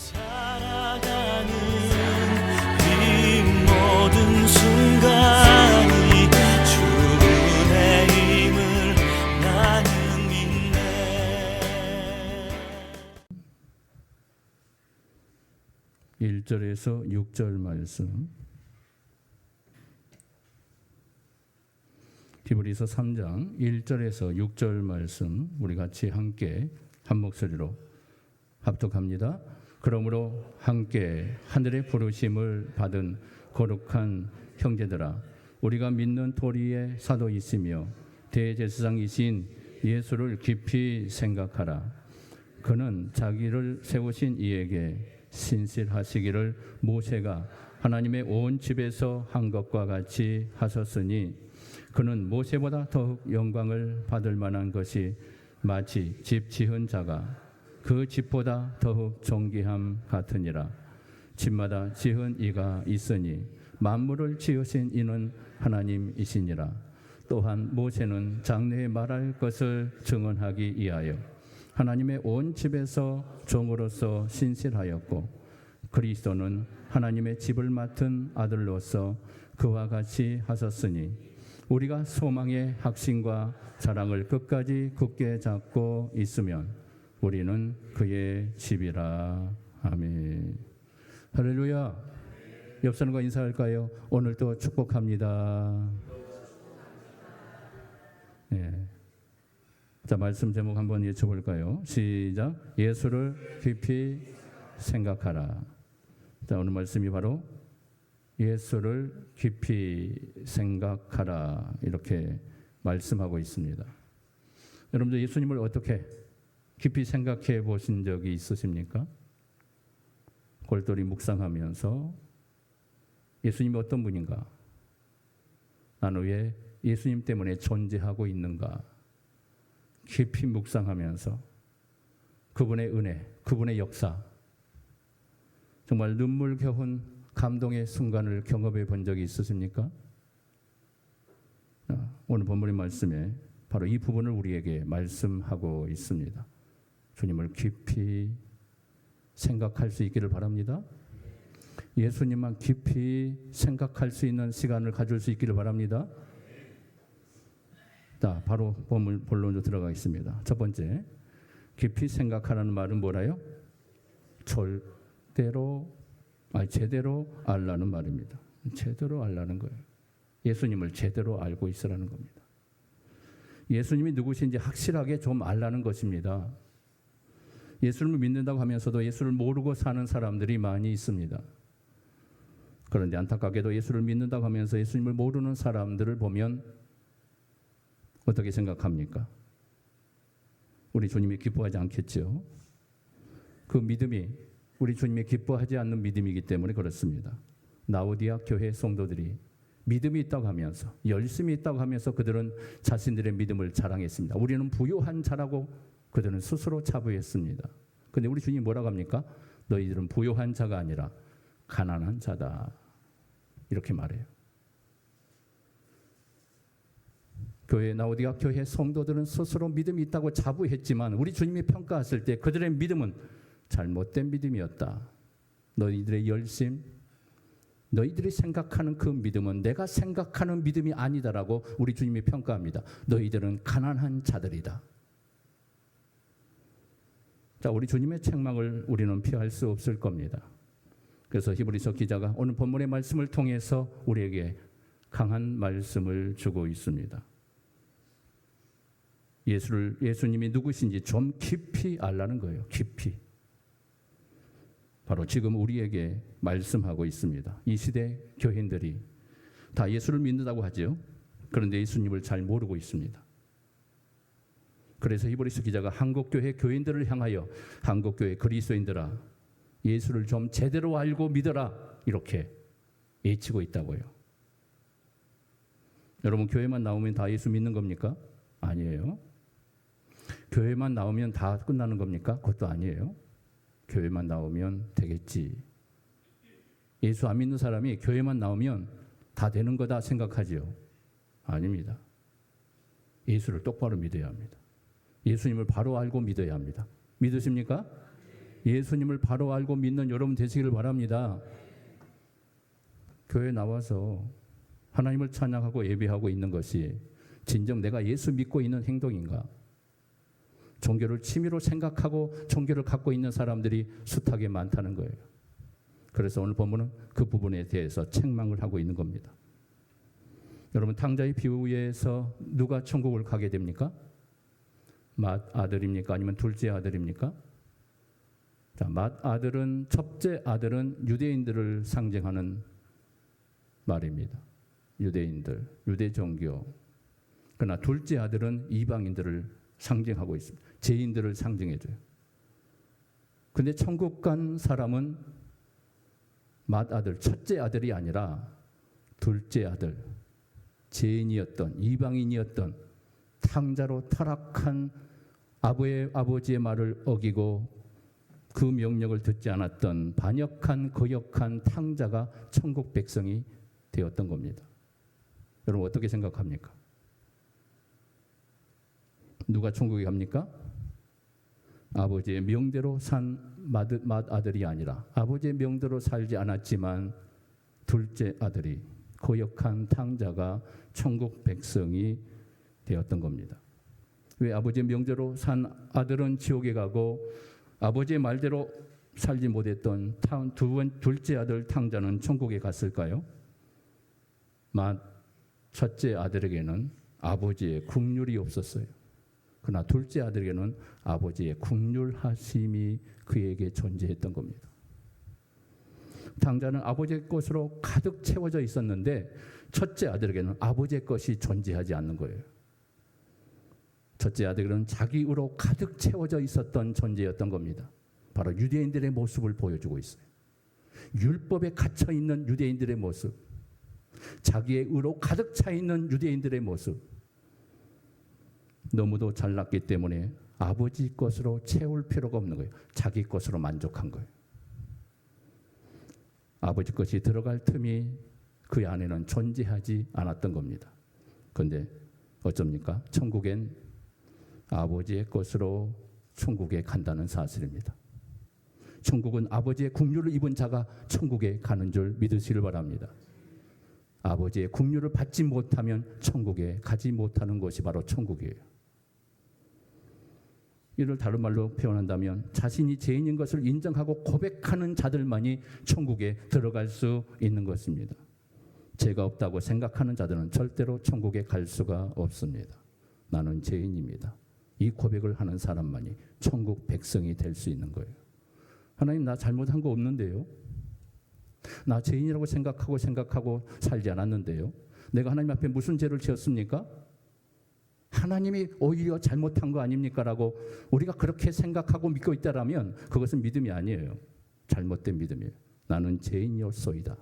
살아가는 이 모든 순간이 주의 힘을 나는 믿네. 1절에서 6절 말씀, 히브리서 3장 1절에서 6절 말씀 우리 같이 함께 한 목소리로 합독합니다. 그러므로 함께 하늘의 부르심을 받은 거룩한 형제들아, 우리가 믿는 도리의 사도이시며 대제사장이신 예수를 깊이 생각하라. 그는 자기를 세우신 이에게 신실하시기를 모세가 하나님의 온 집에서 한 것과 같이 하셨으니, 그는 모세보다 더욱 영광을 받을 만한 것이 마치 집 지은 자가 그 집보다 더욱 존귀함 같으니라. 집마다 지은 이가 있으니 만물을 지으신 이는 하나님이시니라. 또한 모세는 장래에 말할 것을 증언하기 위하여 하나님의 온 집에서 종으로서 신실하였고, 그리스도는 하나님의 집을 맡은 아들로서 그와 같이 하셨으니, 우리가 소망의 확신과 자랑을 끝까지 굳게 잡고 있으면 우리는 그의 집이라. 아멘. 할렐루야. 옆 사람과 인사할까요? 오늘도 축복합니다. 네. 자, 말씀 제목 한번 외쳐볼까요? 시작. 예수를 깊이 생각하라. 자, 오늘 말씀이 바로 예수를 깊이 생각하라, 이렇게 말씀하고 있습니다. 여러분들 예수님을 어떻게 깊이 생각해 보신 적이 있으십니까? 골똘히 묵상하면서 예수님이 어떤 분인가? 나는 왜 예수님 때문에 존재하고 있는가? 깊이 묵상하면서 그분의 은혜, 그분의 역사, 정말 눈물겨운 감동의 순간을 경험해 본 적이 있으십니까? 오늘 본문의 말씀에 바로 이 부분을 우리에게 말씀하고 있습니다. 주님을 깊이 생각할 수 있기를 바랍니다. 예수님만 깊이 생각할 수 있는 시간을 가질 수 있기를 바랍니다. 자, 바로 본론으로 들어가겠습니다. 첫 번째, 깊이 생각하라는 말은 뭐라요? 제대로 알라는 말입니다. 제대로 알라는 거예요. 예수님을 제대로 알고 있으라는 겁니다. 예수님이 누구신지 확실하게 좀 알라는 것입니다. 예수를 믿는다고 하면서도 예수를 모르고 사는 사람들이 많이 있습니다. 그런데 안타깝게도 예수를 믿는다고 하면서 예수님을 모르는 사람들을 보면 어떻게 생각합니까? 우리 주님이 기뻐하지 않겠죠? 그 믿음이 우리 주님이 기뻐하지 않는 믿음이기 때문에 그렇습니다. 라오디아 교회 성도들이 믿음이 있다고 하면서, 열심히 있다고 하면서 그들은 자신들의 믿음을 자랑했습니다. 우리는 부요한 자라고 그들은 스스로 자부했습니다. 그런데 우리 주님이 뭐라고 합니까? 너희들은 부요한 자가 아니라 가난한 자다, 이렇게 말해요. 라오디아 교회 성도들은 스스로 믿음이 있다고 자부했지만 우리 주님이 평가했을 때 그들의 믿음은 잘못된 믿음이었다. 너희들의 열심, 너희들이 생각하는 그 믿음은 내가 생각하는 믿음이 아니다라고 우리 주님이 평가합니다. 너희들은 가난한 자들이다. 자, 우리 주님의 책망을 우리는 피할 수 없을 겁니다. 그래서 히브리서 기자가 오늘 본문의 말씀을 통해서 우리에게 강한 말씀을 주고 있습니다. 예수님이 누구신지 좀 깊이 알라는 거예요. 깊이. 바로 지금 우리에게 말씀하고 있습니다. 이 시대 교인들이 다 예수를 믿는다고 하죠. 그런데 예수님을 잘 모르고 있습니다. 그래서 히브리서 기자가 한국교회 교인들을 향하여 한국교회 그리스도인들아, 예수를 좀 제대로 알고 믿어라, 이렇게 외치고 있다고요. 여러분, 교회만 나오면 다 예수 믿는 겁니까? 아니에요. 교회만 나오면 다 끝나는 겁니까? 그것도 아니에요. 교회만 나오면 되겠지. 예수 안 믿는 사람이 교회만 나오면 다 되는 거다 생각하지요? 아닙니다. 예수를 똑바로 믿어야 합니다. 예수님을 바로 알고 믿어야 합니다. 믿으십니까? 예수님을 바로 알고 믿는 여러분 되시기를 바랍니다. 교회 나와서 하나님을 찬양하고 예배하고 있는 것이 진정 내가 예수 믿고 있는 행동인가? 종교를 취미로 생각하고 종교를 갖고 있는 사람들이 숱하게 많다는 거예요. 그래서 오늘 본문은 그 부분에 대해서 책망을 하고 있는 겁니다. 여러분, 탕자의 비유에서 누가 천국을 가게 됩니까? 맏아들입니까? 아니면 둘째 아들입니까? 자, 맏아들은, 첫째 아들은 유대인들을 상징하는 말입니다. 유대인들, 유대 종교. 그러나 둘째 아들은 이방인들을 상징하고 있습니다. 죄인들을 상징해줘요. 근데 천국 간 사람은 맏아들, 첫째 아들이 아니라 둘째 아들, 죄인이었던, 이방인이었던, 탕자로 타락한 아버지의 말을 어기고 그 명령을 듣지 않았던 반역한, 거역한 탕자가 천국 백성이 되었던 겁니다. 여러분 어떻게 생각합니까? 누가 천국에 갑니까? 아버지의 명대로 산 맏아들이 아니라 아버지의 명대로 살지 않았지만 둘째 아들이, 거역한 탕자가 천국 백성이 되었던 겁니다. 왜? 아버지의 명대로 산 아들은 지옥에 가고 아버지의 말대로 살지 못했던 둘째 아들 탕자는 천국에 갔을까요? 첫째 아들에게는 아버지의 국률이 없었어요. 그러나 둘째 아들에게는 아버지의 국률하심이 그에게 존재했던 겁니다. 탕자는 아버지의 것으로 가득 채워져 있었는데 첫째 아들에게는 아버지의 것이 존재하지 않는 거예요. 첫째 아들은 자기로 가득 채워져 있었던 존재였던 겁니다. 바로 유대인들의 모습을 보여주고 있어요. 율법에 갇혀 있는 유대인들의 모습, 자기의 의로 가득 차 있는 유대인들의 모습. 너무도 잘났기 때문에 아버지 것으로 채울 필요가 없는 거예요. 자기 것으로 만족한 거예요. 아버지 것이 들어갈 틈이 그 안에는 존재하지 않았던 겁니다. 그런데 어쩝니까? 천국엔 아버지의 것으로 천국에 간다는 사실입니다. 천국은 아버지의 국률을 입은 자가 천국에 가는 줄 믿으시길 바랍니다. 아버지의 국률을 받지 못하면 천국에 가지 못하는 것이 바로 천국이에요. 이를 다른 말로 표현한다면 자신이 죄인인 것을 인정하고 고백하는 자들만이 천국에 들어갈 수 있는 것입니다. 죄가 없다고 생각하는 자들은 절대로 천국에 갈 수가 없습니다. 나는 죄인입니다. 이 고백을 하는 사람만이 천국 백성이 될 수 있는 거예요. 하나님, 나 잘못한 거 없는데요. 나 죄인이라고 생각하고 살지 않았는데요. 내가 하나님 앞에 무슨 죄를 지었습니까? 하나님이 오히려 잘못한 거 아닙니까? 라고 우리가 그렇게 생각하고 믿고 있다라면 그것은 믿음이 아니에요. 잘못된 믿음이에요. 나는 죄인이었소이다.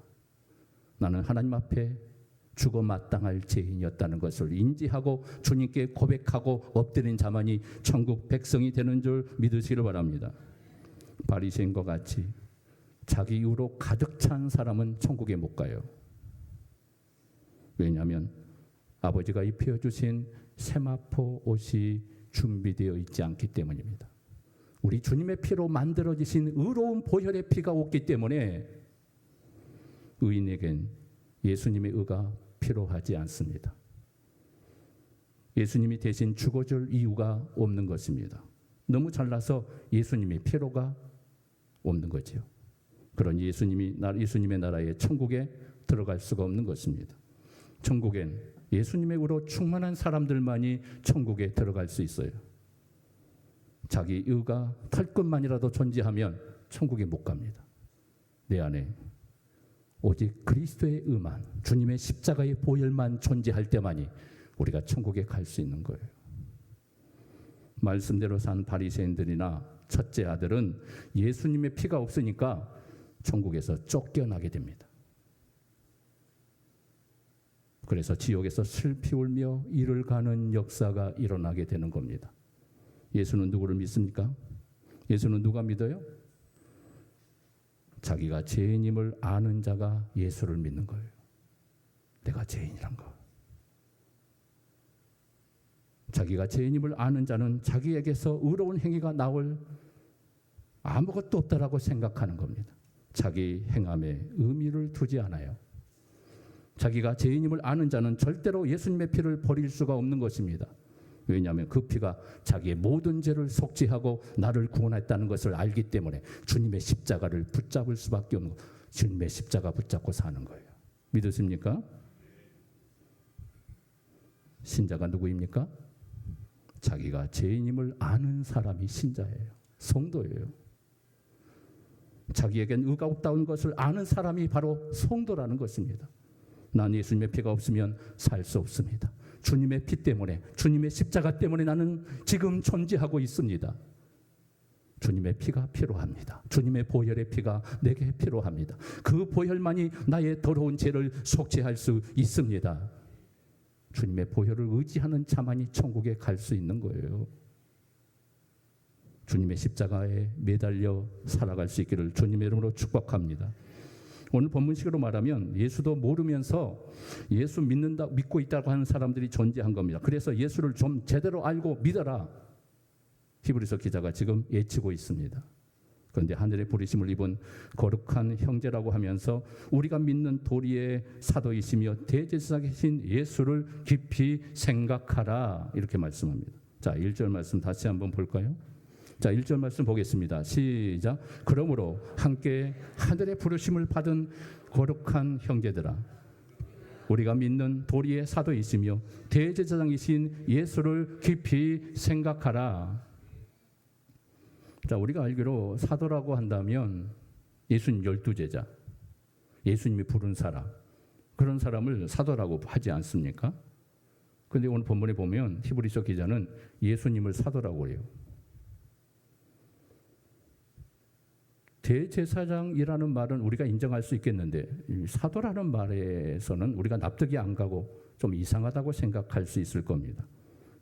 나는 하나님 앞에 죽어 마땅할 죄인이었다는 것을 인지하고 주님께 고백하고 엎드린 자만이 천국 백성이 되는 줄 믿으시길 바랍니다. 바리새인과 같이 자기 이유로 가득 찬 사람은 천국에 못 가요. 왜냐하면 아버지가 입혀주신 세마포 옷이 준비되어 있지 않기 때문입니다. 우리 주님의 피로 만들어지신 의로운 보혈의 피가 없기 때문에 의인에겐 예수님의 의가 필요하지 않습니다. 예수님이 대신 죽어줄 이유가 없는 것입니다. 너무 잘나서 예수님이 필요가 없는 거죠. 그런 예수님의 나라에 천국에 들어갈 수가 없는 것입니다. 천국엔 예수님의 의로 충만한 사람들만이 천국에 들어갈 수 있어요. 자기 의가 털끝만이라도 존재하면 천국에 못 갑니다. 내 안에 오직 그리스도의 의만, 주님의 십자가의 보혈만 존재할 때만이 우리가 천국에 갈 수 있는 거예요. 말씀대로 산 바리새인들이나 첫째 아들은 예수님의 피가 없으니까 천국에서 쫓겨나게 됩니다. 그래서 지옥에서 슬피 울며 이를 가는 역사가 일어나게 되는 겁니다. 예수는 누구를 믿습니까? 예수는 누가 믿어요? 자기가 죄인임을 아는 자가 예수를 믿는 거예요. 내가 죄인이란 거. 자기가 죄인임을 아는 자는 자기에게서 의로운 행위가 나올 아무것도 없다라고 생각하는 겁니다. 자기 행함에 의미를 두지 않아요. 자기가 죄인임을 아는 자는 절대로 예수님의 피를 버릴 수가 없는 것입니다. 왜냐하면 그 피가 자기의 모든 죄를 속죄하고 나를 구원했다는 것을 알기 때문에 주님의 십자가를 붙잡을 수밖에 없는 거예요. 주님의 십자가 붙잡고 사는 거예요. 믿으십니까? 신자가 누구입니까? 자기가 죄인임을 아는 사람이 신자예요. 성도예요. 자기에겐 의가 없다는 것을 아는 사람이 바로 성도라는 것입니다. 난 예수님의 피가 없으면 살 수 없습니다. 주님의 피 때문에, 주님의 십자가 때문에 나는 지금 존재하고 있습니다. 주님의 피가 필요합니다. 주님의 보혈의 피가 내게 필요합니다. 그 보혈만이 나의 더러운 죄를 속죄할 수 있습니다. 주님의 보혈을 의지하는 자만이 천국에 갈 수 있는 거예요. 주님의 십자가에 매달려 살아갈 수 있기를 주님의 이름으로 축복합니다. 오늘 본문식으로 말하면 예수도 모르면서 예수 믿고 있다고 하는 사람들이 존재한 겁니다. 그래서 예수를 좀 제대로 알고 믿어라. 히브리서 기자가 지금 외치고 있습니다. 그런데 하늘의 부르심을 입은 거룩한 형제라고 하면서 우리가 믿는 도리의 사도이시며 대제사장이신 예수를 깊이 생각하라 이렇게 말씀합니다. 자, 1절 말씀 다시 한번 볼까요? 자, 1절 말씀 보겠습니다. 시작. 그러므로 함께 하늘의 부르심을 받은 거룩한 형제들아, 우리가 믿는 도리의 사도이시며 대제사장이신 예수를 깊이 생각하라. 자, 우리가 알기로 사도라고 한다면 예수님 12제자, 예수님이 부른 사람, 그런 사람을 사도라고 하지 않습니까? 그런데 오늘 본문에 보면 히브리서 기자는 예수님을 사도라고 해요. 대제사장이라는 말은 우리가 인정할 수 있겠는데 사도라는 말에서는 우리가 납득이 안 가고 좀 이상하다고 생각할 수 있을 겁니다.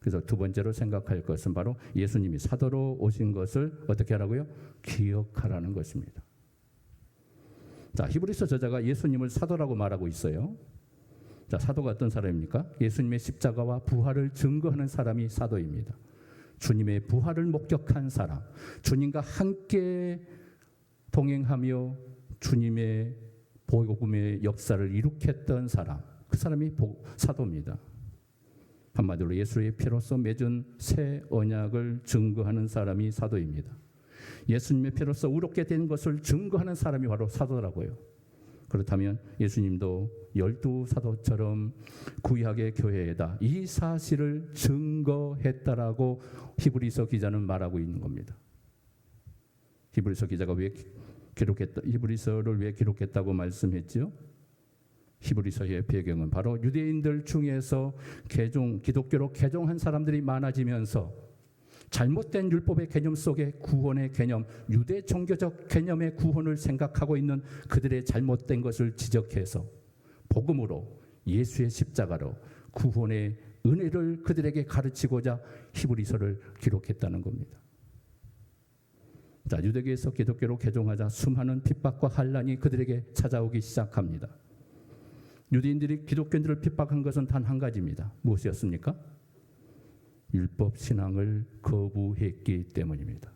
그래서 두 번째로 생각할 것은 바로 예수님이 사도로 오신 것을 어떻게 하라고요? 기억하라는 것입니다. 자, 히브리서 저자가 예수님을 사도라고 말하고 있어요. 자, 사도가 어떤 사람입니까? 예수님의 십자가와 부활을 증거하는 사람이 사도입니다. 주님의 부활을 목격한 사람, 주님과 함께 동행하며 주님의 복음의 역사를 이룩했던 사람, 그 사람이 사도입니다. 한마디로 예수의 피로써 맺은 새 언약을 증거하는 사람이 사도입니다. 예수님의 피로써 의롭게 된 것을 증거하는 사람이 바로 사도라고요. 그렇다면 예수님도 12사도처럼 구약의 교회에다 이 사실을 증거했다라고 히브리서 기자는 말하고 있는 겁니다. 히브리서 기자가 히브리서를 왜 기록했다고 말씀했죠? 히브리서의 배경은 바로 유대인들 중에서 기독교로 개종한 사람들이 많아지면서 잘못된 율법의 개념 속에 구원의 개념, 유대 종교적 개념의 구원을 생각하고 있는 그들의 잘못된 것을 지적해서 복음으로 예수의 십자가로 구원의 은혜를 그들에게 가르치고자 히브리서를 기록했다는 겁니다. 자, 유대교에서 기독교로 개종하자 수많은 핍박과 환란이 그들에게 찾아오기 시작합니다. 유대인들이 기독교인들을 핍박한 것은 단 한 가지입니다. 무엇이었습니까? 율법 신앙을 거부했기 때문입니다.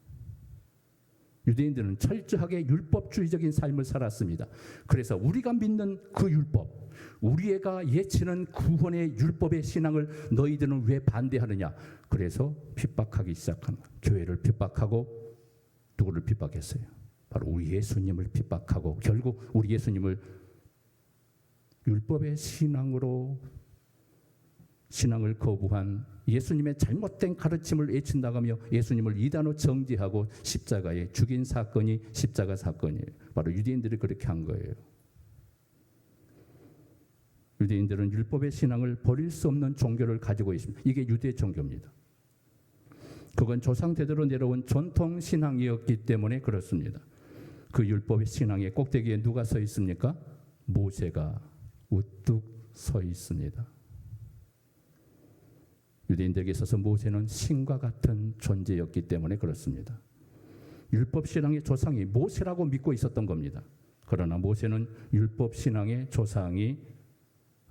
유대인들은 철저하게 율법주의적인 삶을 살았습니다. 그래서 우리가 믿는 그 율법, 우리가 예치는 구원의 율법의 신앙을 너희들은 왜 반대하느냐? 그래서 핍박하기 시작한 거예요. 교회를 핍박하고 누구를 핍박했어요? 바로 우리 예수님을 핍박하고 결국 우리 예수님을 율법의 신앙을 거부한 예수님의 잘못된 가르침을 외친다고 하며 예수님을 이단으로 정죄하고 십자가에 죽인 사건이 십자가 사건이에요. 바로 유대인들이 그렇게 한 거예요. 유대인들은 율법의 신앙을 버릴 수 없는 종교를 가지고 있습니다. 이게 유대 종교입니다. 그건 조상 대대로 내려온 전통 신앙이었기 때문에 그렇습니다. 그 율법의 신앙의 꼭대기에 누가 서 있습니까? 모세가 우뚝 서 있습니다. 유대인들에게 있어서 모세는 신과 같은 존재였기 때문에 그렇습니다. 율법 신앙의 조상이 모세라고 믿고 있었던 겁니다. 그러나 모세는 율법 신앙의 조상이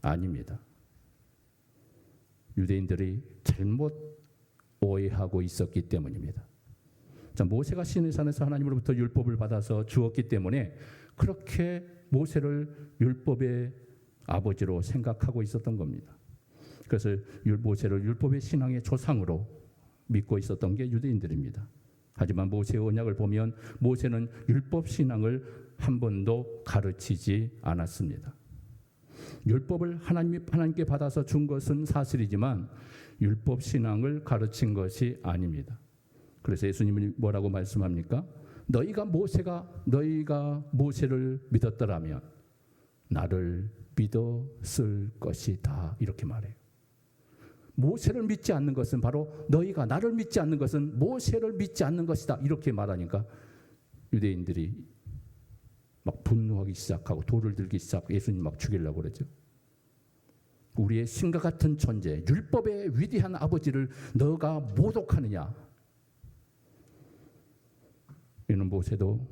아닙니다. 유대인들이 잘못 오해하고 있었기 때문입니다. 자, 모세가 시내산에서 하나님으로부터 율법을 받아서 주었기 때문에 그렇게 모세를 율법의 아버지로 생각하고 있었던 겁니다. 그래서 모세를 율법의 신앙의 조상으로 믿고 있었던 게 유대인들입니다. 하지만 모세의 언약을 보면 모세는 율법 신앙을 한 번도 가르치지 않았습니다. 율법을 하나님께 받아서 준 것은 사실이지만 율법 신앙을 가르친 것이 아닙니다. 그래서 예수님이 뭐라고 말씀합니까? 너희가 모세를 믿었더라면 나를 믿었을 것이다. 이렇게 말해요. 모세를 믿지 않는 것은 바로 너희가 나를 믿지 않는 것은 모세를 믿지 않는 것이다. 이렇게 말하니까 유대인들이 막 분노하기 시작하고 돌을 들기 시작하고 예수님 막 죽이려고 그러죠. 우리의 신과 같은 존재, 율법의 위대한 아버지를 너가 모독하느냐. 이는 모세도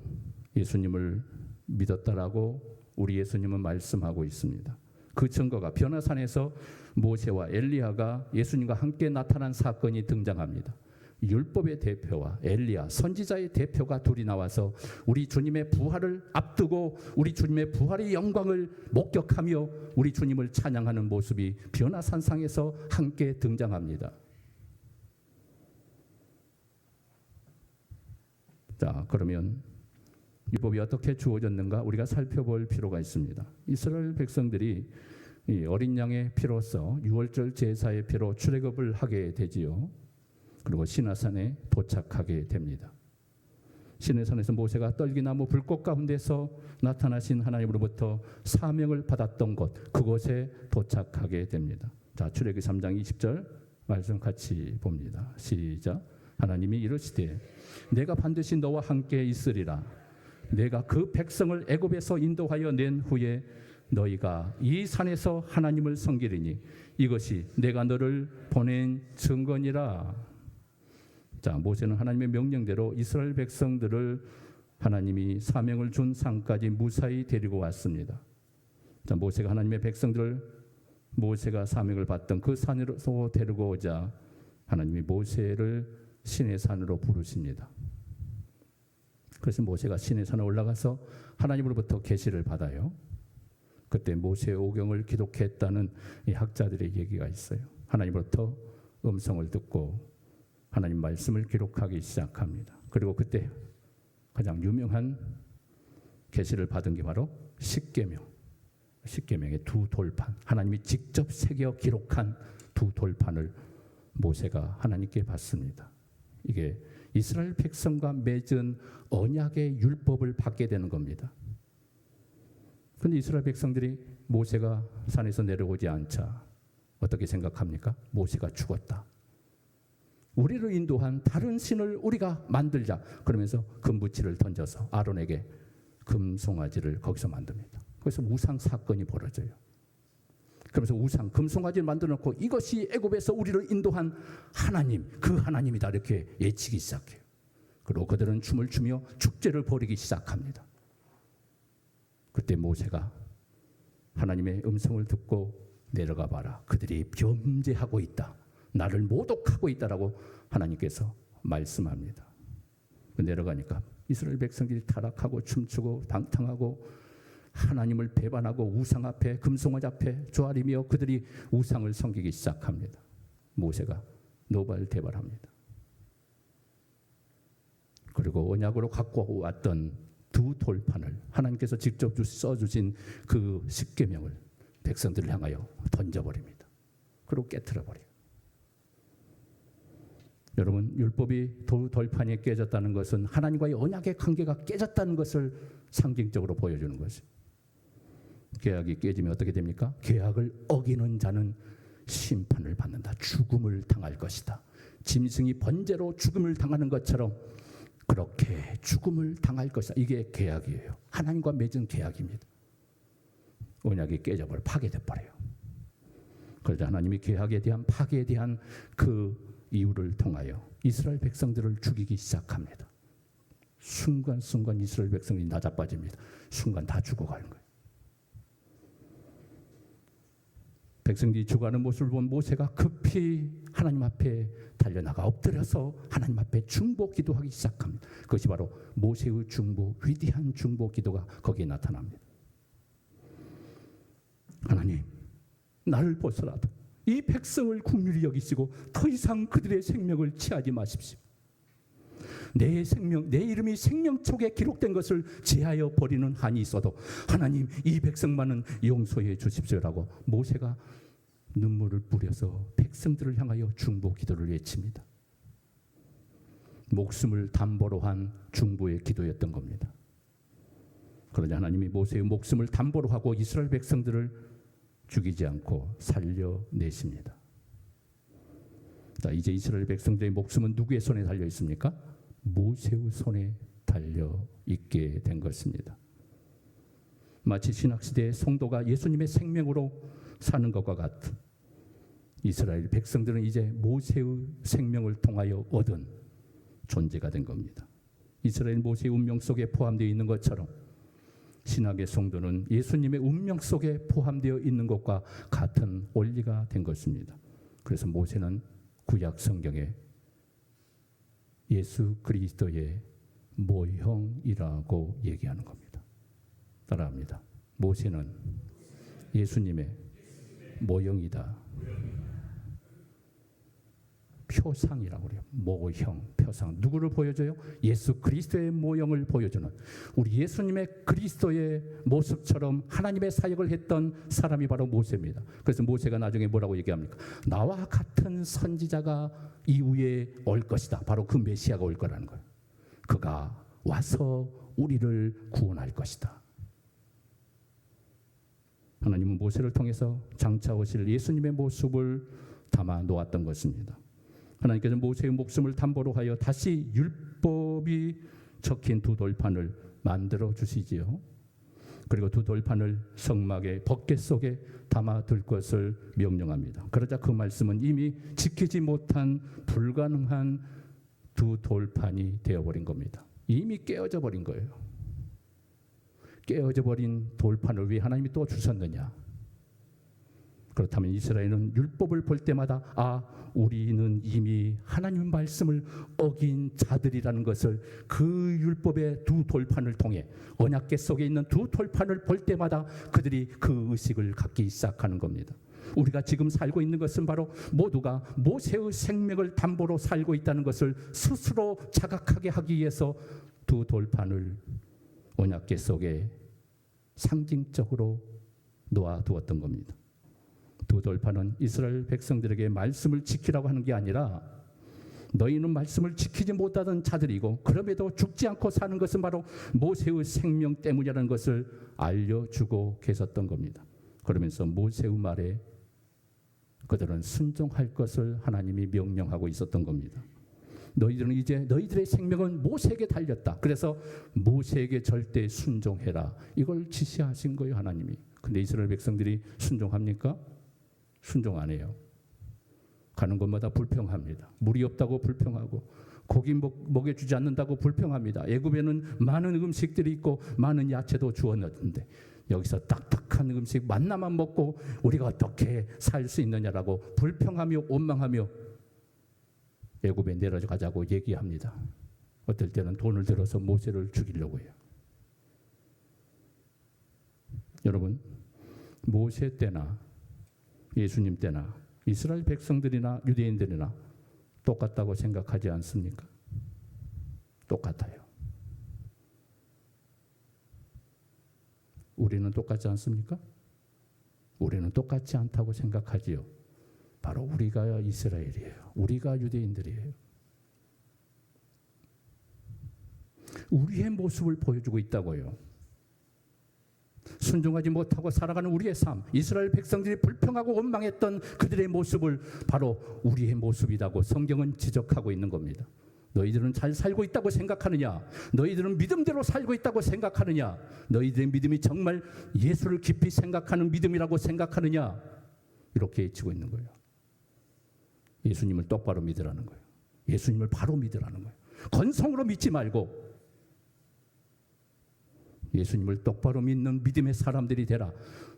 예수님을 믿었다라고 우리 예수님은 말씀하고 있습니다. 그 증거가 변화산에서 모세와 엘리야가 예수님과 함께 나타난 사건이 등장합니다. 율법의 대표와 엘리야 선지자의 대표가 둘이 나와서 우리 주님의 부활을 앞두고 우리 주님의 부활의 영광을 목격하며 우리 주님을 찬양하는 모습이 변화산상에서 함께 등장합니다. 자, 그러면 율법이 어떻게 주어졌는가 우리가 살펴볼 필요가 있습니다. 이스라엘 백성들이 이 어린 양의 피로써 유월절 제사의 피로 출애굽을 하게 되지요. 그리고 시내산에 도착하게 됩니다. 시내산에서 모세가 떨기나무 불꽃 가운데서 나타나신 하나님으로부터 사명을 받았던 곳, 그곳에 도착하게 됩니다. 자, 출애굽기 3장 20절 말씀 같이 봅니다. 시작. 하나님이 이르시되 내가 반드시 너와 함께 있으리라. 내가 그 백성을 애굽에서 인도하여 낸 후에 너희가 이 산에서 하나님을 섬기리니 이것이 내가 너를 보낸 증거니라. 자, 모세는 하나님의 명령대로 이스라엘 백성들을 하나님이 사명을 준 산까지 무사히 데리고 왔습니다. 자, 모세가 하나님의 백성들을 모세가 사명을 받던 그 산으로 데리고 오자 하나님이 모세를 시내산으로 부르십니다. 그래서 모세가 시내산에 올라가서 하나님으로부터 계시를 받아요. 그때 모세의 오경을 기록했다는 이 학자들의 얘기가 있어요. 하나님으로부터 음성을 듣고 하나님 말씀을 기록하기 시작합니다. 그리고 그때 가장 유명한 계시를 받은 게 바로 십계명. 십계명의 두 돌판. 하나님이 직접 새겨 기록한 두 돌판을 모세가 하나님께 받습니다. 이게 이스라엘 백성과 맺은 언약의 율법을 받게 되는 겁니다. 그런데 이스라엘 백성들이 모세가 산에서 내려오지 않자 어떻게 생각합니까? 모세가 죽었다. 우리를 인도한 다른 신을 우리가 만들자. 그러면서 금부치를 던져서 아론에게 금송아지를 거기서 만듭니다. 그래서 우상 사건이 벌어져요. 그러면서 금송아지를 만들어 놓고 이것이 애굽에서 우리를 인도한 하나님, 그 하나님이다 이렇게 예치기 시작해요. 그리고 그들은 춤을 추며 축제를 벌이기 시작합니다. 그때 모세가 하나님의 음성을 듣고 내려가 봐라. 그들이 범죄하고 있다. 나를 모독하고 있다라고 하나님께서 말씀합니다. 내려가니까 이스라엘 백성들이 타락하고 춤추고 방탕하고 하나님을 배반하고 우상 앞에 금송아지 앞에 조아리며 그들이 우상을 섬기기 시작합니다. 모세가 노발대발합니다. 그리고 언약으로 갖고 왔던 두 돌판을 하나님께서 직접 써주신 그 십계명을 백성들을 향하여 던져버립니다. 그리고 깨트려버려요. 여러분, 율법이 돌판이 깨졌다는 것은 하나님과의 언약의 관계가 깨졌다는 것을 상징적으로 보여주는 것이죠. 계약이 깨지면 어떻게 됩니까? 계약을 어기는 자는 심판을 받는다. 죽음을 당할 것이다. 짐승이 번제로 죽음을 당하는 것처럼 그렇게 죽음을 당할 것이다. 이게 계약이에요. 하나님과 맺은 계약입니다. 언약이 깨져버려 파괴돼버려요. 그러자 하나님이 계약에 대한 파괴에 대한 그 이유를 통하여 이스라엘 백성들을 죽이기 시작합니다. 순간순간 이스라엘 백성이 낮아빠집니다. 순간 다 죽어가는 거예요. 백성들이 죽어가는 모습을 본 모세가 급히 하나님 앞에 달려나가 엎드려서 하나님 앞에 중보 기도하기 시작합니다. 그것이 바로 모세의 중보, 위대한 중보 기도가 거기에 나타납니다. 하나님, 나를 벗어라도 이 백성을 긍휼히 여기시고 더 이상 그들의 생명을 취하지 마십시오. 내 생명, 내 이름이 생명책에 기록된 것을 제하여 버리는 한이 있어도 하나님, 이 백성만은 용서해 주십시오라고 모세가 눈물을 뿌려서 백성들을 향하여 중보 기도를 외칩니다. 목숨을 담보로 한 중보의 기도였던 겁니다. 그러자 하나님이 모세의 목숨을 담보로 하고 이스라엘 백성들을 죽이지 않고 살려내십니다. 자, 이제 이스라엘 백성들의 목숨은 누구의 손에 달려 있습니까? 모세의 손에 달려 있게 된 것입니다. 마치 신학시대의 성도가 예수님의 생명으로 사는 것과 같은 이스라엘 백성들은 이제 모세의 생명을 통하여 얻은 존재가 된 겁니다. 이스라엘 모세의 운명 속에 포함되어 있는 것처럼 신학의 성도는 예수님의 운명 속에 포함되어 있는 것과 같은 원리가 된 것입니다. 그래서 모세는 구약 성경에 예수 그리스도의 모형이라고 얘기하는 겁니다. 따라합니다. 모세는 예수님의 모형이다. 표상이라고 그래요. 모형, 표상. 누구를 보여줘요? 예수 그리스도의 모형을 보여주는, 우리 예수님의 그리스도의 모습처럼 하나님의 사역을 했던 사람이 바로 모세입니다. 그래서 모세가 나중에 뭐라고 얘기합니까? 나와 같은 선지자가 이후에 올 것이다. 바로 그 메시아가 올 거라는 거예요. 그가 와서 우리를 구원할 것이다. 하나님은 모세를 통해서 장차 오실 예수님의 모습을 담아 놓았던 것입니다. 하나님께서 모세의 목숨을 담보로 하여 다시 율법이 적힌 두 돌판을 만들어 주시지요. 그리고 두 돌판을 성막의 법궤 속에 담아둘 것을 명령합니다. 그러자 그 말씀은 이미 지키지 못한 불가능한 두 돌판이 되어버린 겁니다. 이미 깨어져 버린 거예요. 깨어져 버린 돌판을 왜 하나님이 또 주셨느냐? 그렇다면 이스라엘은 율법을 볼 때마다 우리는 이미 하나님 말씀을 어긴 자들이라는 것을 그 율법의 두 돌판을 통해, 언약궤 속에 있는 두 돌판을 볼 때마다 그들이 그 의식을 갖기 시작하는 겁니다. 우리가 지금 살고 있는 것은 바로 모두가 모세의 생명을 담보로 살고 있다는 것을 스스로 자각하게 하기 위해서 두 돌판을 언약궤 속에 상징적으로 놓아두었던 겁니다. 두 돌판은 이스라엘 백성들에게 말씀을 지키라고 하는 게 아니라 너희는 말씀을 지키지 못하던 자들이고 그럼에도 죽지 않고 사는 것은 바로 모세의 생명 때문이라는 것을 알려주고 계셨던 겁니다. 그러면서 모세의 말에 그들은 순종할 것을 하나님이 명령하고 있었던 겁니다. 너희들은 이제 너희들의 생명은 모세에게 달렸다. 그래서 모세에게 절대 순종해라. 이걸 지시하신 거예요, 하나님이. 근데 이스라엘 백성들이 순종합니까? 순종 안 해요. 가는 곳마다 불평합니다. 물이 없다고 불평하고 고기 먹여주지 않는다고 불평합니다. 애굽에는 많은 음식들이 있고 많은 야채도 주었는데 여기서 딱딱한 음식 만나만 먹고 우리가 어떻게 살 수 있느냐라고 불평하며 원망하며 애굽에 내려가자고 얘기합니다. 어떨 때는 돈을 들어서 모세를 죽이려고 해요. 여러분, 모세 때나 예수님 때나 이스라엘 백성들이나 유대인들이나 똑같다고 생각하지 않습니까? 똑같아요. 우리는 똑같지 않습니까? 우리는 똑같지 않다고 생각하지요. 바로 우리가 이스라엘이에요. 우리가 유대인들이에요. 우리의 모습을 보여주고 있다고요. 순종하지 못하고 살아가는 우리의 삶, 이스라엘 백성들이 불평하고 원망했던 그들의 모습을 바로 우리의 모습이라고 성경은 지적하고 있는 겁니다. 너희들은 잘 살고 있다고 생각하느냐? 너희들은 믿음대로 살고 있다고 생각하느냐? 너희들의 믿음이 정말 예수를 깊이 생각하는 믿음이라고 생각하느냐? 이렇게 외치고 있는 거예요. 예수님을 똑바로 믿으라는 거예요. 예수님을 바로 믿으라는 거예요. 건성으로 믿지 말고 예수님을 똑바로 믿는 믿음의 사람들이 되라.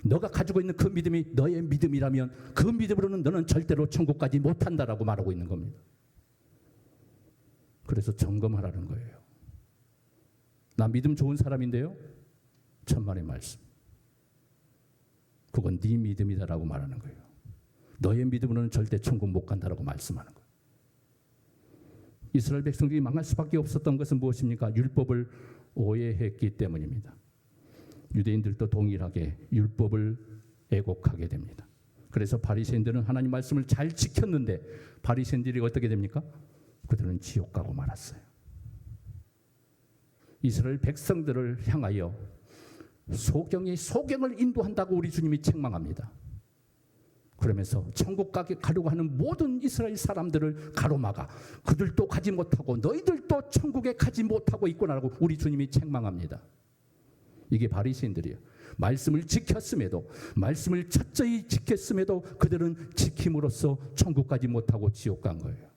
너가 가지고 있는 그 믿음이 너의 믿음이라면 그 믿음으로는 너는 절대로 천국까지 못한다라고 말하고 있는 겁니다. 그래서 점검하라는 거예요. 나 믿음 좋은 사람인데요. 천만의 말씀. 그건 네 믿음이다라고 말하는 거예요. 너의 믿음으로는 절대 천국 못 간다라고 말씀하는 거예요. 이스라엘 백성들이 망할 수밖에 없었던 것은 무엇입니까? 율법을 오해했기 때문입니다. 유대인들도 동일하게 율법을 애곡하게 됩니다. 그래서 바리새인들은 하나님 말씀을 잘 지켰는데 바리새인들이 어떻게 됩니까? 그들은 지옥 가고 말았어요. 이스라엘 백성들을 향하여 소경이 소경을 인도한다고 우리 주님이 책망합니다. 그러면서 천국 가려고 하는 모든 이스라엘 사람들을 가로막아 그들도 가지 못하고 너희들도 천국에 가지 못하고 있구나라고 우리 주님이 책망합니다. 이게 바리새인들이에요. 말씀을 지켰음에도, 말씀을 철저히 지켰음에도 그들은 지킴으로써 천국 가지 못하고 지옥 간 거예요.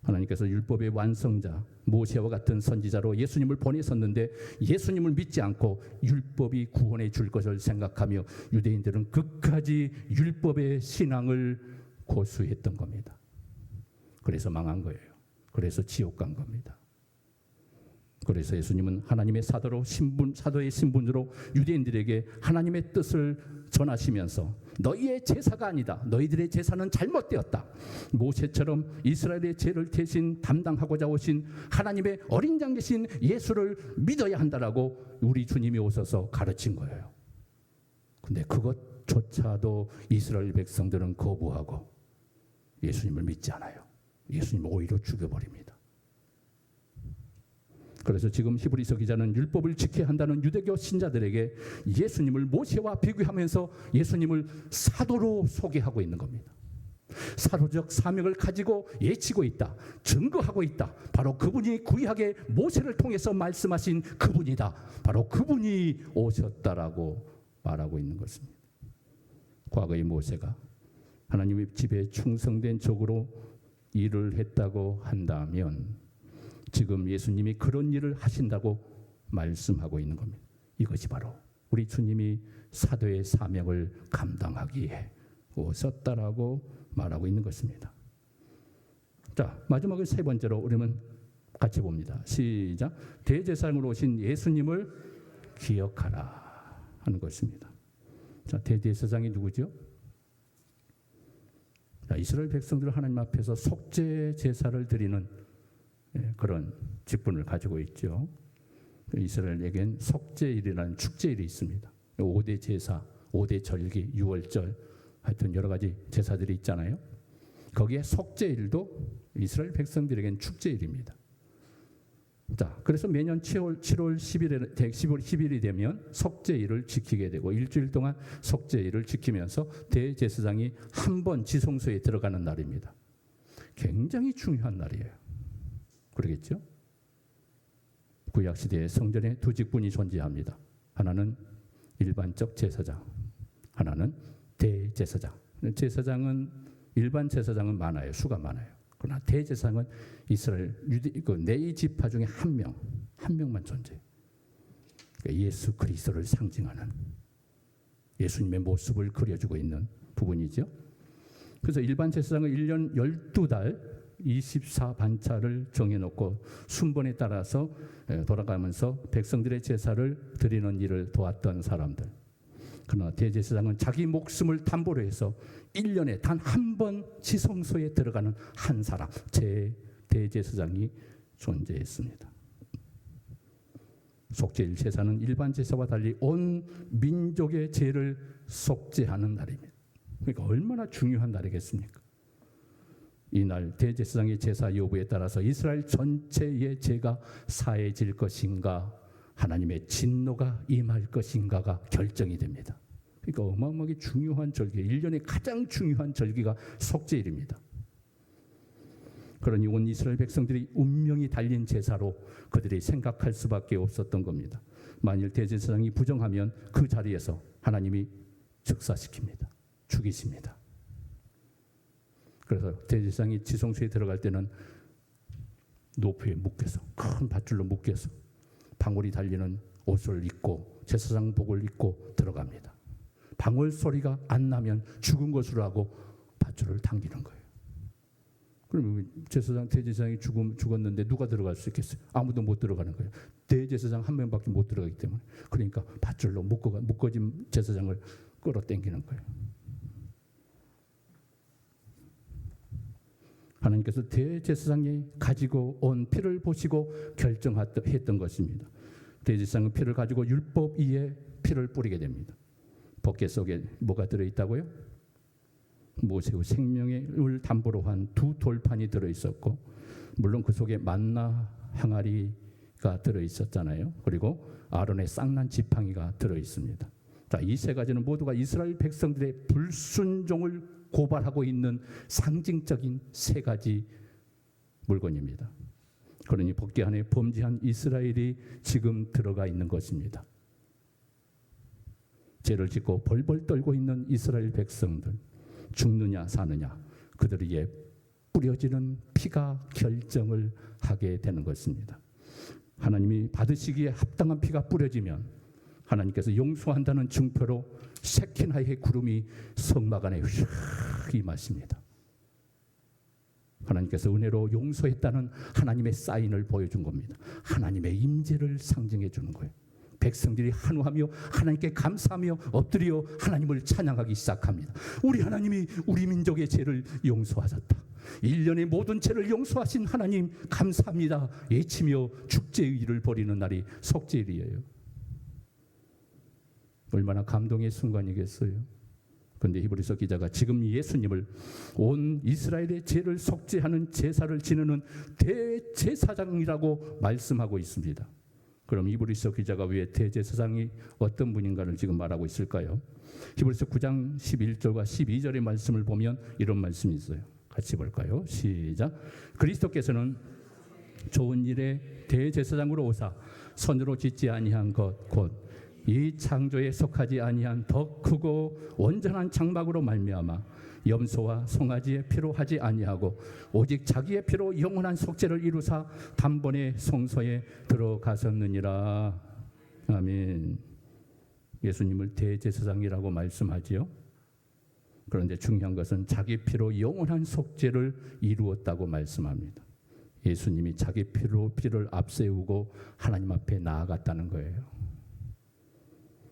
하나님께서 율법의 완성자 모세와 같은 선지자로 예수님을 보내셨는데 예수님을 믿지 않고 율법이 구원해 줄 것을 생각하며 유대인들은 끝까지 율법의 신앙을 고수했던 겁니다. 그래서 망한 거예요. 그래서 지옥 간 겁니다. 그래서 예수님은 하나님의 사도의 신분으로 유대인들에게 하나님의 뜻을 전하시면서 너희의 제사가 아니다. 너희들의 제사는 잘못되었다. 모세처럼 이스라엘의 죄를 대신 담당하고자 오신 하나님의 어린 양 되신 예수를 믿어야 한다라고 우리 주님이 오셔서 가르친 거예요. 근데 그것조차도 이스라엘 백성들은 거부하고 예수님을 믿지 않아요. 예수님을 오히려 죽여버립니다. 그래서 지금 히브리서 기자는 율법을 지켜야 한다는 유대교 신자들에게 예수님을 모세와 비교하면서 예수님을 사도로 소개하고 있는 겁니다. 사도적 사명을 가지고 예치고 있다. 증거하고 있다. 바로 그분이 구약의 모세를 통해서 말씀하신 그분이다. 바로 그분이 오셨다라고 말하고 있는 것입니다. 과거의 모세가 하나님의 집에 충성된 적으로 일을 했다고 한다면 지금 예수님이 그런 일을 하신다고 말씀하고 있는 겁니다. 이것이 바로 우리 주님이 사도의 사명을 감당하기에 오셨다라고 말하고 있는 것입니다. 자, 마지막으로 세 번째로 우리는 같이 봅니다. 시작. 대제사장으로 오신 예수님을 기억하라 하는 것입니다. 자, 대제사장이 누구죠? 자, 이스라엘 백성들 하나님 앞에서 속죄 제사를 드리는 그런 직분을 가지고 있죠. 이스라엘에겐 속죄일이라는 축제일이 있습니다. 5대 제사, 5대 절기, 6월절 하여튼 여러 가지 제사들이 있잖아요. 거기에 속죄일도 이스라엘 백성들에겐 축제일입니다. 자, 그래서 매년 7월 10일이 되면 속죄일을 지키게 되고 일주일 동안 속죄일을 지키면서 대제사장이 한 번 지성소에 들어가는 날입니다. 굉장히 중요한 날이에요. 그러겠죠? 구약시대에 성전에 두 직분이 존재합니다. 하나는 일반적 제사장, 하나는 대제사장. 제사장은 일반 제사장은 많아요. 수가 많아요. 그러나 대제사장은 이스라엘 네 지파 중에 한 명만 존재해요. 그러니까 예수 그리스도를 상징하는 예수님의 모습을 그려주고 있는 부분이죠. 그래서 일반 제사장은 1년 12달 24반차를 정해놓고 순번에 따라서 돌아가면서 백성들의 제사를 드리는 일을 도왔던 사람들. 그러나 대제사장은 자기 목숨을 담보로 해서 1년에 단 한 번 지성소에 들어가는 한 사람, 대제사장이 존재했습니다. 속죄일 제사는 일반 제사와 달리 온 민족의 죄를 속죄하는 날입니다. 그러니까 얼마나 중요한 날이겠습니까? 이날 대제사장의 제사 여부에 따라서 이스라엘 전체의 죄가 사해질 것인가 하나님의 진노가 임할 것인가가 결정이 됩니다. 그러니까 어마어마하게 중요한 절기, 1년에 가장 중요한 절기가 속죄일입니다. 그러니 온 이스라엘 백성들이 운명이 달린 제사로 그들이 생각할 수밖에 없었던 겁니다. 만일 대제사장이 부정하면 그 자리에서 하나님이 즉사시킵니다. 죽이십니다. 그래서 대제사장이 지성소에 들어갈 때는 노프에 묶여서 큰 밧줄로 묶여서 방울이 달리는 옷을 입고 제사장복을 입고 들어갑니다. 방울 소리가 안 나면 죽은 것으로 하고 밧줄을 당기는 거예요. 그러면 대제사장이 죽었는데 누가 들어갈 수 있겠어요? 아무도 못 들어가는 거예요. 대제사장 한 명밖에 못 들어가기 때문에. 그러니까 밧줄로 묶어진 제사장을 끌어당기는 거예요. 하나님께서 대제사장이 가지고 온 피를 보시고 결정했던 것입니다. 대제사장은 피를 가지고 율법 위에 피를 뿌리게 됩니다. 법궤 속에 뭐가 들어있다고요? 모세의 생명을 담보로 한 두 돌판이 들어있었고, 물론 그 속에 만나 항아리가 들어있었잖아요. 그리고 아론의 쌍난 지팡이가 들어있습니다. 자, 이 세 가지는 모두가 이스라엘 백성들의 불순종을 고발하고 있는 상징적인 세 가지 물건입니다. 그러니 법궤 안에 범죄한 이스라엘이 지금 들어가 있는 것입니다. 죄를 짓고 벌벌 떨고 있는 이스라엘 백성들, 죽느냐 사느냐, 그들에게 뿌려지는 피가 결정을 하게 되는 것입니다. 하나님이 받으시기에 합당한 피가 뿌려지면 하나님께서 용서한다는 증표로 세키나의 구름이 성막 안에 휙 임하십니다. 하나님께서 은혜로 용서했다는 하나님의 사인을 보여준 겁니다. 하나님의 임재를 상징해 주는 거예요. 백성들이 한우하며 하나님께 감사하며 엎드려 하나님을 찬양하기 시작합니다. 우리 하나님이 우리 민족의 죄를 용서하셨다. 1년의 모든 죄를 용서하신 하나님 감사합니다. 외치며 축제의 일을 벌이는 날이 속죄일이에요. 얼마나 감동의 순간이겠어요. 그런데 히브리서 기자가 지금 예수님을 온 이스라엘의 죄를 속죄하는 제사를 지내는 대제사장이라고 말씀하고 있습니다. 그럼 히브리서 기자가 왜 대제사장이 어떤 분인가를 지금 말하고 있을까요? 히브리서 9장 11절과 12절의 말씀을 보면 이런 말씀이 있어요. 같이 볼까요? 시작. 그리스도께서는 좋은 일에 대제사장으로 오사 손으로 짓지 아니한 것 곧 이 창조에 속하지 아니한 더 크고 온전한 장막으로 말미암아 염소와 송아지의 피로 하지 아니하고 오직 자기의 피로 영원한 속죄를 이루사 단번에 성소에 들어가셨느니라. 아멘. 예수님을 대제사장이라고 말씀하지요. 그런데 중요한 것은 자기 피로 영원한 속죄를 이루었다고 말씀합니다. 예수님이 자기 피로 피를 앞세우고 하나님 앞에 나아갔다는 거예요.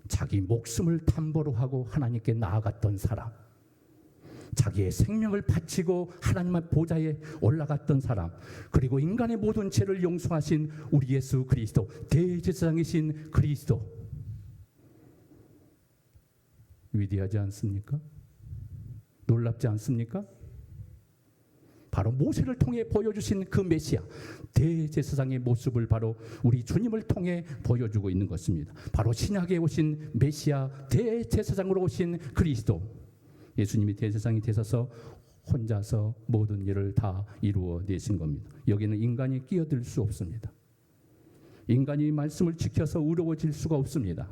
자기 목숨을 담보로 하고 하나님께 나아갔던 사람, 자기의 생명을 바치고 하나님의 보좌에 올라갔던 사람, 그리고 인간의 모든 죄를 용서하신 우리 예수 그리스도, 대제사장이신 그리스도, 위대하지 않습니까? 놀랍지 않습니까? 바로 모세를 통해 보여주신 그 메시아, 대제사장의 모습을 바로 우리 주님을 통해 보여주고 있는 것입니다. 바로 신약에 오신 메시아, 대제사장으로 오신 그리스도. 예수님이 대제사장이 되셔서 혼자서 모든 일을 다 이루어내신 겁니다. 여기는 인간이 끼어들 수 없습니다. 인간이 말씀을 지켜서 의로워질 수가 없습니다.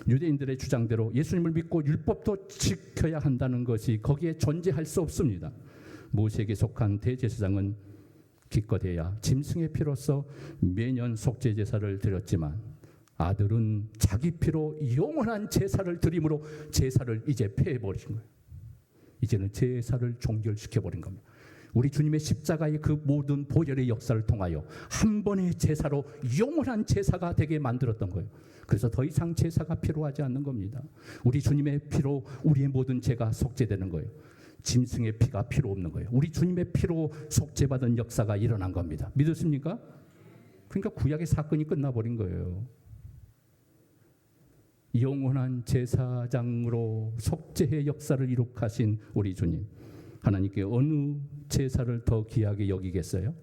유대인들의 주장대로 예수님을 믿고 율법도 지켜야 한다는 것이 거기에 존재할 수 없습니다. 모세에게 속한 대제사장은 기껏해야 짐승의 피로서 매년 속죄 제사를 드렸지만 아들은 자기 피로 영원한 제사를 드림으로 제사를 이제 폐해버리신 거예요. 이제는 제사를 종결시켜버린 겁니다. 우리 주님의 십자가의 그 모든 보혈의 역사를 통하여 한 번의 제사로 영원한 제사가 되게 만들었던 거예요. 그래서 더 이상 제사가 필요하지 않는 겁니다. 우리 주님의 피로 우리의 모든 죄가 속죄되는 거예요. 짐승의 피가 필요 없는 거예요. 우리 주님의 피로 속죄받은 역사가 일어난 겁니다. 믿으십니까? 그러니까 구약의 사건이 끝나버린 거예요. 영원한 제사장으로 속죄의 역사를 이룩하신 우리 주님, 하나님께 어느 제사를 더 귀하게 여기겠어요?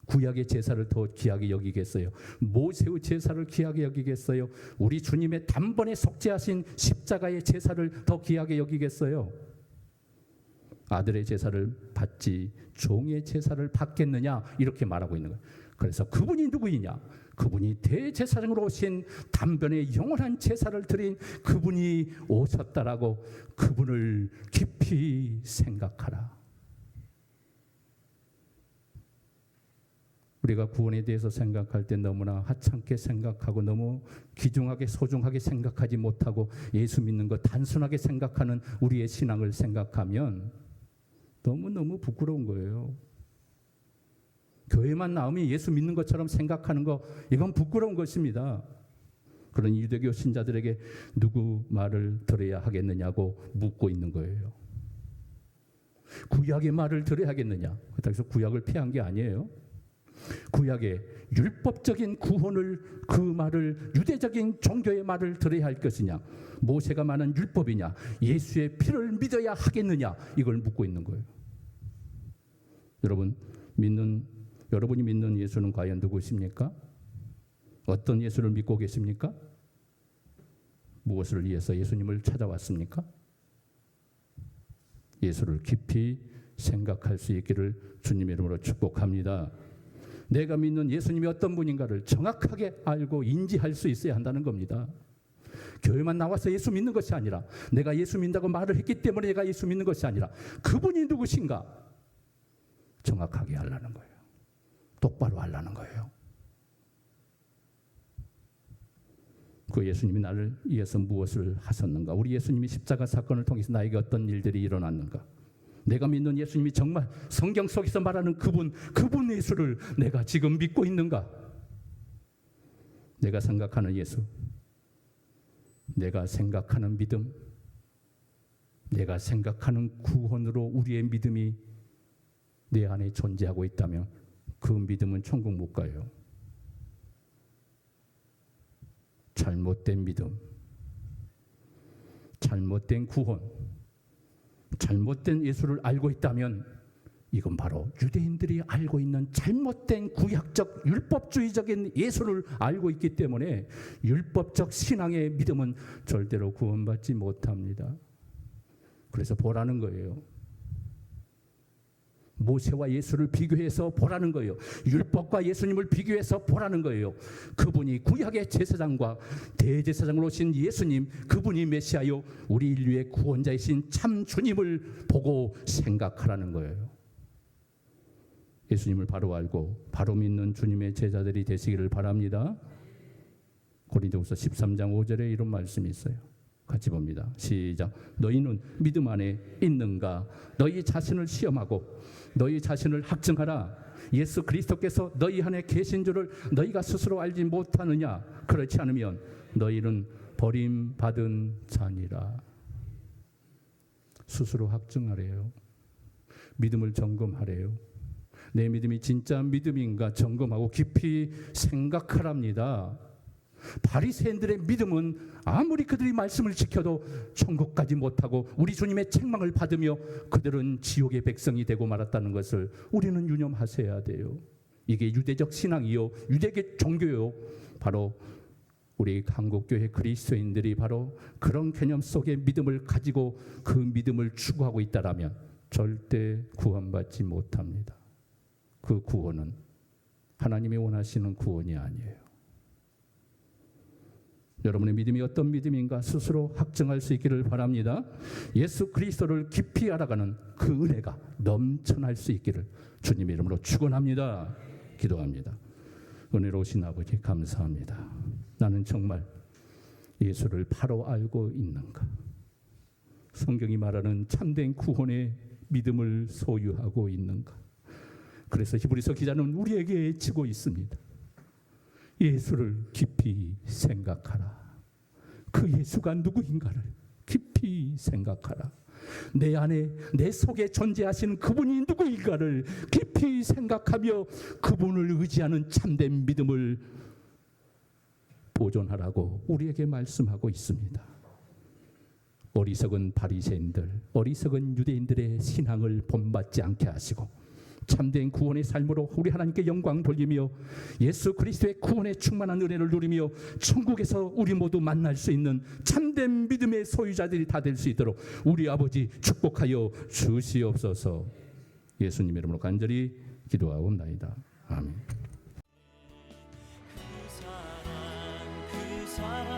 구약의 제사를 더 귀하게 여기겠어요? 모세의 제사를 귀하게 여기겠어요? 우리 주님의 단번에 속죄하신 십자가의 제사를 더 귀하게 여기겠어요? 아들의 제사를 받지 종의 제사를 받겠느냐, 이렇게 말하고 있는 거예요. 그래서 그분이 누구이냐? 그분이 대제사장으로 오신 단번에 영원한 제사를 드린 그분이 오셨다라고, 그분을 깊이 생각하라. 우리가 구원에 대해서 생각할 때 너무나 하찮게 생각하고 너무 귀중하게 소중하게 생각하지 못하고 예수 믿는 것 단순하게 생각하는 우리의 신앙을 생각하면 너무너무 부끄러운 거예요. 교회만 나오면 예수 믿는 것처럼 생각하는 거, 이건 부끄러운 것입니다. 그런 유대교 신자들에게 누구 말을 들어야 하겠느냐고 묻고 있는 거예요. 구약의 말을 들어야 하겠느냐? 그래서 구약을 피한 게 아니에요. 구약의 율법적인 구원을, 그 말을, 유대적인 종교의 말을 들어야 할 것이냐, 모세가 말한 율법이냐, 예수의 피를 믿어야 하겠느냐, 이걸 묻고 있는 거예요. 여러분이 믿는 예수는 과연 누구십니까? 어떤 예수를 믿고 계십니까? 무엇을 위해서 예수님을 찾아왔습니까? 예수를 깊이 생각할 수 있기를 주님의 이름으로 축복합니다. 내가 믿는 예수님이 어떤 분인가를 정확하게 알고 인지할 수 있어야 한다는 겁니다. 교회만 나와서 예수 믿는 것이 아니라, 내가 예수 믿는다고 말을 했기 때문에 내가 예수 믿는 것이 아니라, 그분이 누구신가 정확하게 알라는 거예요. 똑바로 알라는 거예요. 그 예수님이 나를 위해서 무엇을 하셨는가? 우리 예수님이 십자가 사건을 통해서 나에게 어떤 일들이 일어났는가? 내가 믿는 예수님이 정말 성경 속에서 말하는 그분 예수를 내가 지금 믿고 있는가? 내가 생각하는 예수, 내가 생각하는 믿음, 내가 생각하는 구원으로 우리의 믿음이 내 안에 존재하고 있다면 그 믿음은 천국 못 가요. 잘못된 믿음, 잘못된 구원, 잘못된 예수를 알고 있다면 이건 바로 유대인들이 알고 있는 잘못된 구약적 율법주의적인 예수를 알고 있기 때문에 율법적 신앙의 믿음은 절대로 구원받지 못합니다. 그래서 보라는 거예요. 모세와 예수를 비교해서 보라는 거예요. 율법과 예수님을 비교해서 보라는 거예요. 그분이 구약의 제사장과 대제사장으로 오신 예수님, 그분이 메시아요, 우리 인류의 구원자이신 참 주님을 보고 생각하라는 거예요. 예수님을 바로 알고 바로 믿는 주님의 제자들이 되시기를 바랍니다. 고린도후서 13장 5절에 이런 말씀이 있어요. 같이 봅니다. 시작. 너희는 믿음 안에 있는가? 너희 자신을 시험하고 너희 자신을 학증하라. 예수 그리스도께서 너희 안에 계신 줄을 너희가 스스로 알지 못하느냐? 그렇지 않으면 너희는 버림받은 자니라. 스스로 학증하래요. 믿음을 점검하래요. 내 믿음이 진짜 믿음인가 점검하고 깊이 생각하랍니다. 바리새인들의 믿음은 아무리 그들이 말씀을 지켜도 천국까지 못하고 우리 주님의 책망을 받으며 그들은 지옥의 백성이 되고 말았다는 것을 우리는 유념하셔야 돼요. 이게 유대적 신앙이요, 유대적 종교요. 바로 우리 한국교회 그리스도인들이 바로 그런 개념 속의 믿음을 가지고 그 믿음을 추구하고 있다라면 절대 구원받지 못합니다. 그 구원은 하나님이 원하시는 구원이 아니에요. 여러분의 믿음이 어떤 믿음인가 스스로 확증할 수 있기를 바랍니다. 예수 그리스도를 깊이 알아가는 그 은혜가 넘쳐날 수 있기를 주님의 이름으로 축원합니다. 기도합니다. 은혜로우신 아버지 감사합니다. 나는 정말 예수를 바로 알고 있는가? 성경이 말하는 참된 구원의 믿음을 소유하고 있는가? 그래서 히브리서 기자는 우리에게 지고 있습니다. 예수를 깊이 생각하라. 그 예수가 누구인가를 깊이 생각하라. 내 안에, 내 속에 존재하시는 그분이 누구인가를 깊이 생각하며 그분을 의지하는 참된 믿음을 보존하라고 우리에게 말씀하고 있습니다. 어리석은 바리새인들, 어리석은 유대인들의 신앙을 본받지 않게 하시고 참된 구원의 삶으로 우리 하나님께 영광 돌리며 예수 그리스도의 구원에 충만한 은혜를 누리며 천국에서 우리 모두 만날 수 있는 참된 믿음의 소유자들이 다 될 수 있도록 우리 아버지 축복하여 주시옵소서. 예수님 이름으로 간절히 기도하옵나이다. 아멘. 그 사랑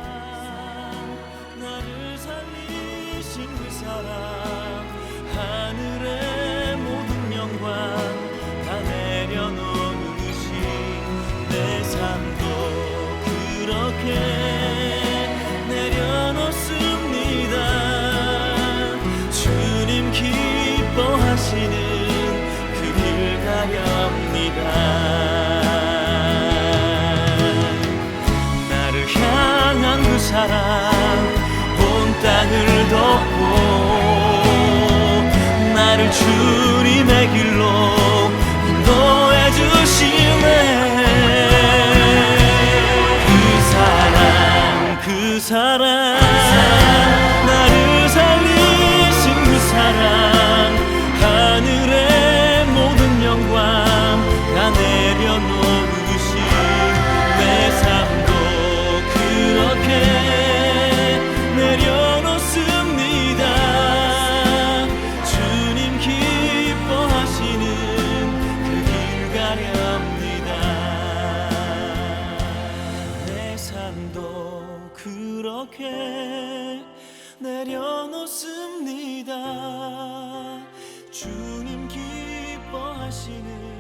나를 살리신 그 사랑 하늘의 모든 영광 다 내려놓으신 내려놓습니다. 주님 기뻐하시는 그 길 가렵니다. 나를 향한 그 사랑 온 땅을 덮고 나를 주님의 길로 인도해 주시네. 그 사랑 나를 살리신 그 사랑 하늘의 모든 영광 다 내려놓으신 내 삶도 그렇게 내려놓습니다. 주님 기뻐하시는 그 길 가렵니다. 내 삶도 그렇게 내려놓습니다. 주님 기뻐하시는